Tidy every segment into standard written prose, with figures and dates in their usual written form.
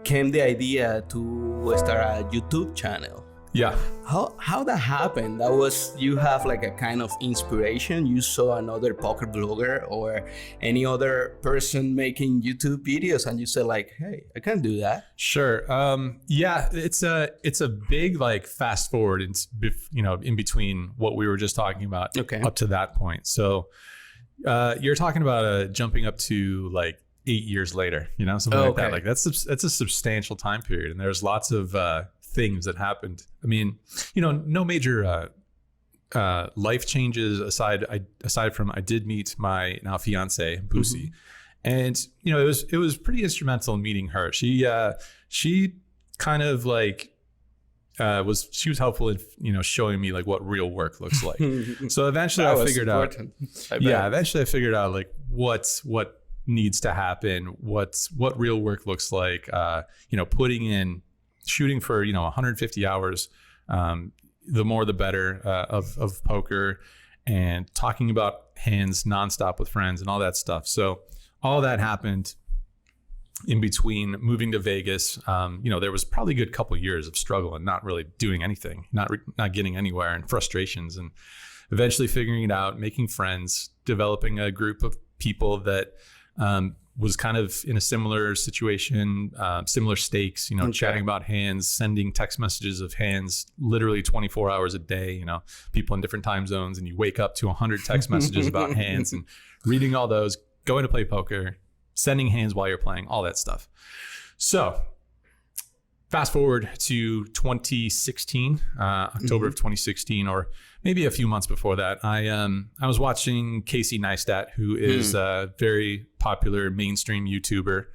came the idea to start a YouTube channel. Yeah. How that happened? That was, you have like a kind of inspiration. You saw another poker blogger or any other person making YouTube videos, and you said like, "Hey, I can do that." Sure. Yeah, it's a big like fast forward in between what we were just talking about up to that point. So you're talking about jumping up to like 8 years later, something like that. Like that's a substantial time period, and there's lots of things that happened. I mean, no major life changes aside from I did meet my now fiance Busi, and it was pretty instrumental in meeting her. She kind of like she was helpful in showing me like what real work looks like. So eventually I figured out. Eventually I figured out like what needs to happen, what real work looks like. Shooting for 150 hours, the more the better of poker, and talking about hands nonstop with friends and all that stuff. So all that happened in between moving to Vegas. There was probably a good couple years of struggle and not really doing anything, not getting anywhere, and frustrations, and eventually figuring it out, making friends, developing a group of people that was kind of in a similar situation, similar stakes, chatting about hands, sending text messages of hands literally 24 hours a day, people in different time zones, and you wake up to 100 text messages about hands, and reading all those, going to play poker, sending hands while you're playing, all that stuff. So fast forward to 2016, October of 2016, or maybe a few months before that, I was watching Casey Neistat, who is a very popular mainstream YouTuber.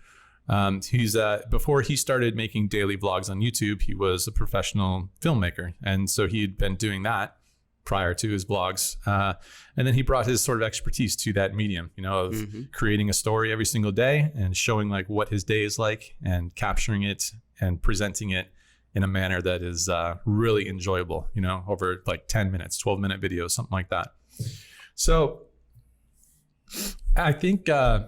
He's before he started making daily vlogs on YouTube, he was a professional filmmaker, and so he'd been doing that prior to his vlogs. And then he brought his sort of expertise to that medium, of creating a story every single day and showing like what his day is like and capturing it and presenting it in a manner that is really enjoyable, over like 10 minutes, 12-minute videos, something like that. So I think I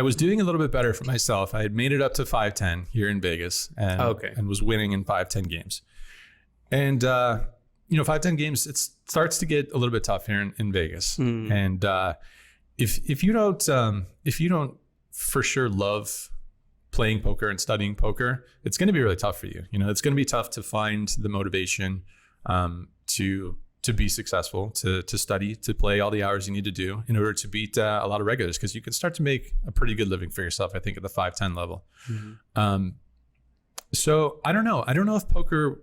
was doing a little bit better for myself. I had made it up to 510 here in Vegas and was winning in 510 games. And 510 games, it starts to get a little bit tough here in Vegas. And if you don't for sure love playing poker and studying poker, it's going to be really tough for you. It's going to be tough to find the motivation to be successful, to study, to play all the hours you need to do in order to beat a lot of regulars, because you can start to make a pretty good living for yourself, I think, at the 510 level. So I don't know. I don't know if poker,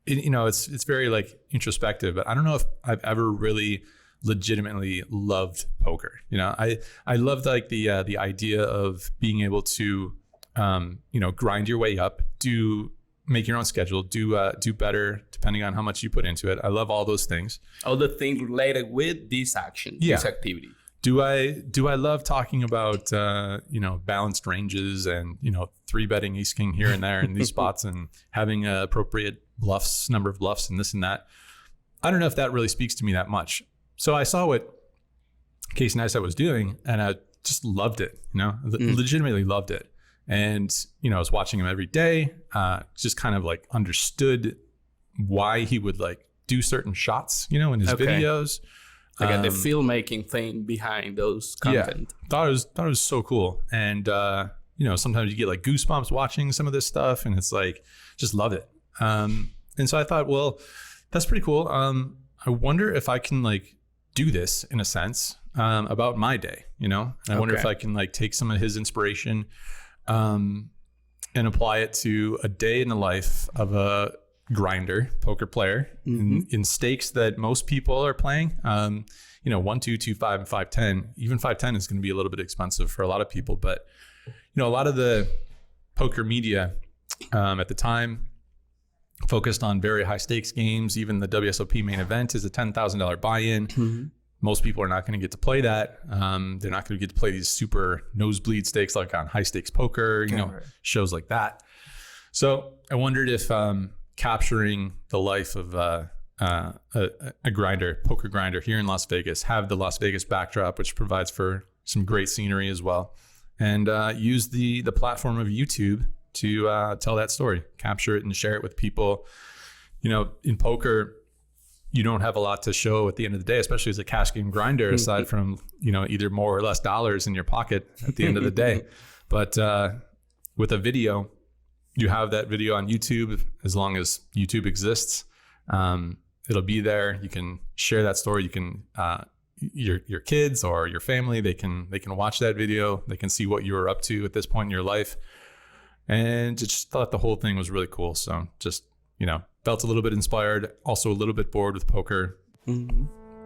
it's very like introspective, but I don't know if I've ever really legitimately loved poker. I loved like the idea of being able to grind your way up, make your own schedule, do better depending on how much you put into it. I love all those things. All the things related with this action, this activity. Do I love talking about balanced ranges and 3-betting ace king here and there in these spots and having appropriate number of bluffs and this and that? I don't know if that really speaks to me that much. So I saw what Casey Neistat was doing, and I just loved it. Legitimately loved it. And I was watching him every day. Just kind of like understood why he would like do certain shots, in his videos. I got the filmmaking thing behind those content. Yeah, thought it was so cool. And sometimes you get like goosebumps watching some of this stuff, and it's like just love it. And so I thought, well, that's pretty cool. I wonder if I can like do this in a sense about my day, and I wonder if I can like take some of his inspiration and apply it to a day in the life of a grinder poker player in stakes that most people are playing. 1, 2, 2, 5, and 510. Even 510 is going to be a little bit expensive for a lot of people, but a lot of the poker media at the time focused on very high stakes games. Even the WSOP main event is a $10,000 buy-in. Most people are not going to get to play that. They're not going to get to play these super nosebleed stakes like on high stakes poker, shows like that. So I wondered if capturing the life of a poker grinder here in Las Vegas, have the Las Vegas backdrop, which provides for some great scenery as well, and use the platform of YouTube to tell that story, capture it and share it with people. You know, in poker, you don't have a lot to show at the end of the day, especially as a cash game grinder, aside from, you know, either more or less dollars in your pocket at the end of the day. But with a video, you have that video on YouTube as long as YouTube exists. It'll be there. You can share that story. You can your kids or your family, they can watch that video. They can see what you were up to at this point in your life. And just thought the whole thing was really cool. So just, you know, felt a little bit inspired, also a little bit bored with poker.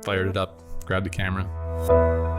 Fired it up, grabbed the camera.